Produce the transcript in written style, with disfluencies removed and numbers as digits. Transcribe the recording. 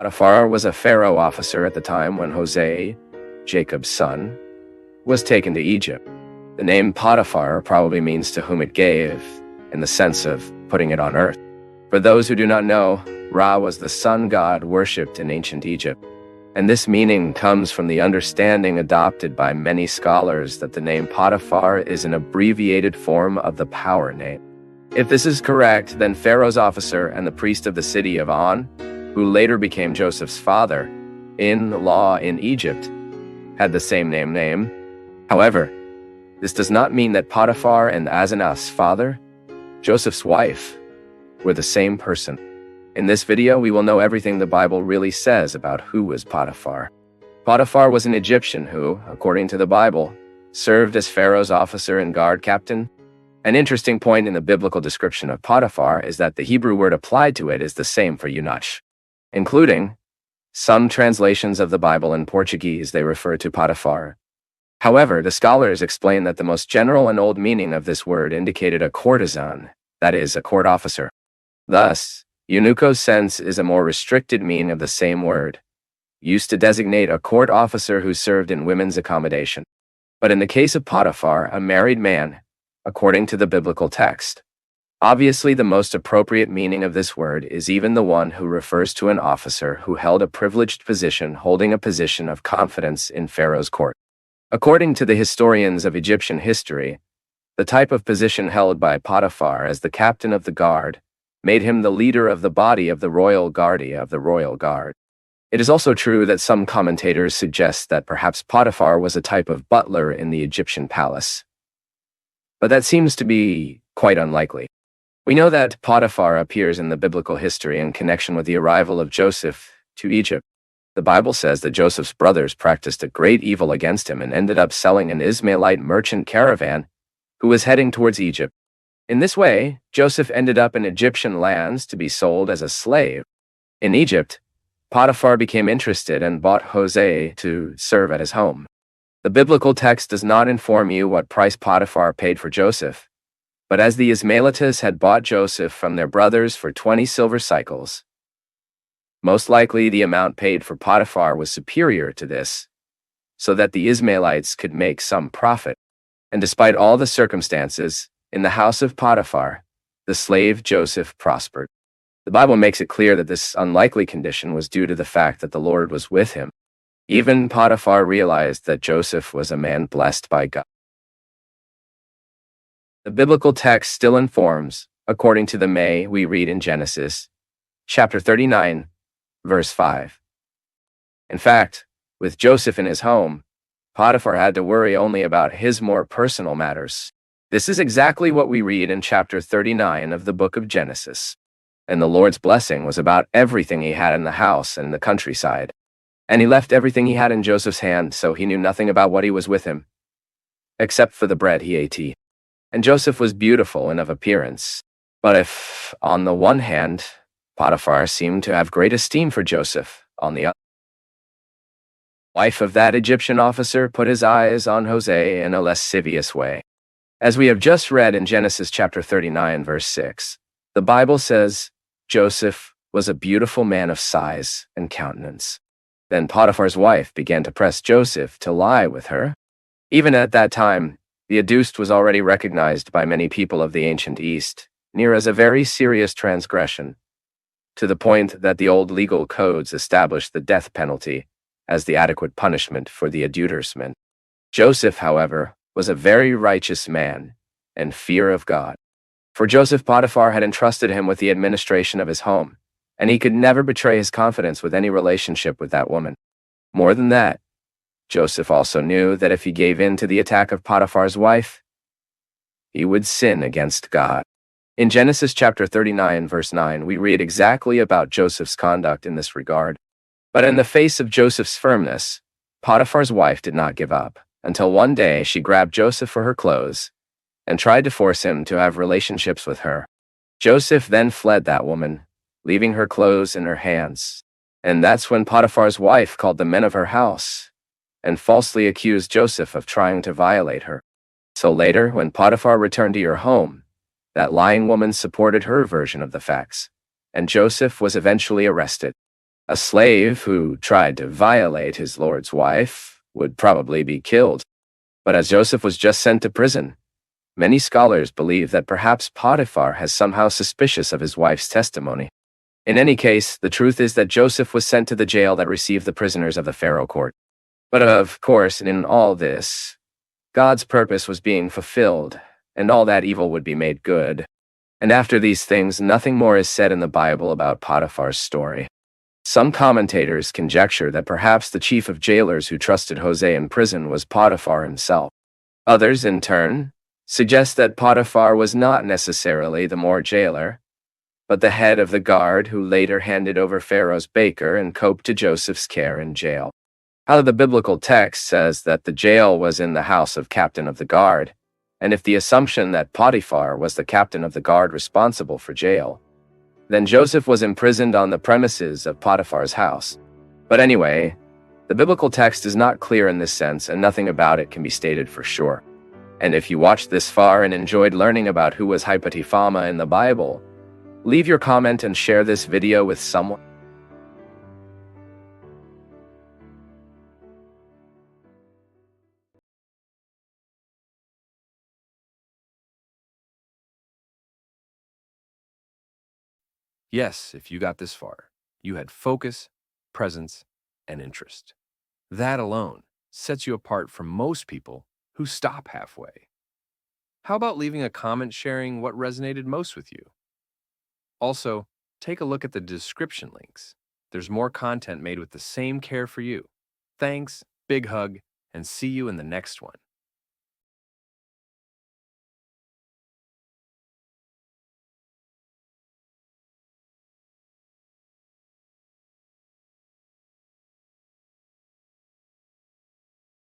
Potiphar was a pharaoh officer at the time when Jose, Jacob's son, was taken to Egypt. The name Potiphar probably means to whom it gave, in the sense of putting it on earth. For those who do not know, Ra was the sun god worshipped in ancient Egypt. And this meaning comes from the understanding adopted by many scholars that the name Potiphar is an abbreviated form of the power name. If this is correct, then Pharaoh's officer and the priest of the city of On, who later became Joseph's father-in-law in Egypt, had the same name. However, this does not mean that Potiphar and Asenath's father, Joseph's wife, were the same person. In this video, we will know everything the Bible really says about who was Potiphar. Potiphar was an Egyptian who, according to the Bible, served as Pharaoh's officer and guard captain. An interesting point in the biblical description of Potiphar is that the Hebrew word applied to it is the same for eunuch, including some translations of the Bible in Portuguese they refer to Potiphar. However, the scholars explain that the most general and old meaning of this word indicated a courtesan, that is, a court officer. Thus, eunuchos sense is a more restricted meaning of the same word, used to designate a court officer who served in women's accommodation. But in the case of Potiphar, a married man, according to the biblical text, obviously the most appropriate meaning of this word is even the one who refers to an officer who held a privileged position, holding a position of confidence in Pharaoh's court. According to the historians of Egyptian history, the type of position held by Potiphar as the captain of the guard made him the leader of the body of the royal guardia of the royal guard. It is also true that some commentators suggest that perhaps Potiphar was a type of butler in the Egyptian palace. But that seems to be quite unlikely. We know that Potiphar appears in the biblical history in connection with the arrival of Joseph to Egypt. The Bible says that Joseph's brothers practiced a great evil against him and ended up selling an Ishmaelite merchant caravan who was heading towards Egypt. In this way, Joseph ended up in Egyptian lands to be sold as a slave. In Egypt, Potiphar became interested and bought Jose to serve at his home. The biblical text does not inform you what price Potiphar paid for Joseph, but as the Ishmaelites had bought Joseph from their brothers for 20 silver cycles, most likely the amount paid for Potiphar was superior to this, so that the Ishmaelites could make some profit. And despite all the circumstances, in the house of Potiphar, the slave Joseph prospered. The Bible makes it clear that this unlikely condition was due to the fact that the Lord was with him. Even Potiphar realized that Joseph was a man blessed by God. The biblical text still informs, according to the May we read in Genesis, chapter 39, verse 5. In fact, with Joseph in his home, Potiphar had to worry only about his more personal matters. This is exactly what we read in chapter 39 of the book of Genesis. And the Lord's blessing was about everything he had in the house and in the countryside. And he left everything he had in Joseph's hand, so he knew nothing about what he was with him, except for the bread he ate. And Joseph was beautiful and of appearance. But if, on the one hand, Potiphar seemed to have great esteem for Joseph, on the other, the wife of that Egyptian officer put his eyes on Jose in a lascivious way. As we have just read in Genesis chapter 39, verse 6, the Bible says, Joseph was a beautiful man of size and countenance. Then Potiphar's wife began to press Joseph to lie with her. Even at that time, the adduced was already recognized by many people of the ancient East, near as a very serious transgression, to the point that the old legal codes established the death penalty as the adequate punishment for the adultersman. Joseph, however, was a very righteous man and fear of God. For Joseph, Potiphar had entrusted him with the administration of his home, and he could never betray his confidence with any relationship with that woman. More than that, Joseph also knew that if he gave in to the attack of Potiphar's wife, he would sin against God. In Genesis chapter 39, verse 9, we read exactly about Joseph's conduct in this regard. But in the face of Joseph's firmness, Potiphar's wife did not give up, until one day she grabbed Joseph for her clothes and tried to force him to have relationships with her. Joseph then fled that woman, leaving her clothes in her hands. And that's when Potiphar's wife called the men of her house and falsely accused Joseph of trying to violate her. So later, when Potiphar returned to your home, that lying woman supported her version of the facts, and Joseph was eventually arrested. A slave who tried to violate his lord's wife would probably be killed. But as Joseph was just sent to prison, many scholars believe that perhaps Potiphar has somehow suspicious of his wife's testimony. In any case, the truth is that Joseph was sent to the jail that received the prisoners of the Pharaoh court. But of course, in all this, God's purpose was being fulfilled, and all that evil would be made good. And after these things, nothing more is said in the Bible about Potiphar's story. Some commentators conjecture that perhaps the chief of jailers who trusted Jose in prison was Potiphar himself. Others, in turn, suggest that Potiphar was not necessarily the more jailer, but the head of the guard who later handed over Pharaoh's baker and cope to Joseph's care in jail. How the biblical text says that the jail was in the house of captain of the guard, and if the assumption that Potiphar was the captain of the guard responsible for jail, then Joseph was imprisoned on the premises of Potiphar's house. But anyway, the biblical text is not clear in this sense, and nothing about it can be stated for sure. And if you watched this far and enjoyed learning about who was Potiphar in the Bible, leave your comment and share this video with someone. Yes, if you got this far, you had focus, presence, and interest. That alone sets you apart from most people who stop halfway. How about leaving a comment sharing what resonated most with you? Also, take a look at the description links. There's more content made with the same care for you. Thanks, big hug, and see you in the next one.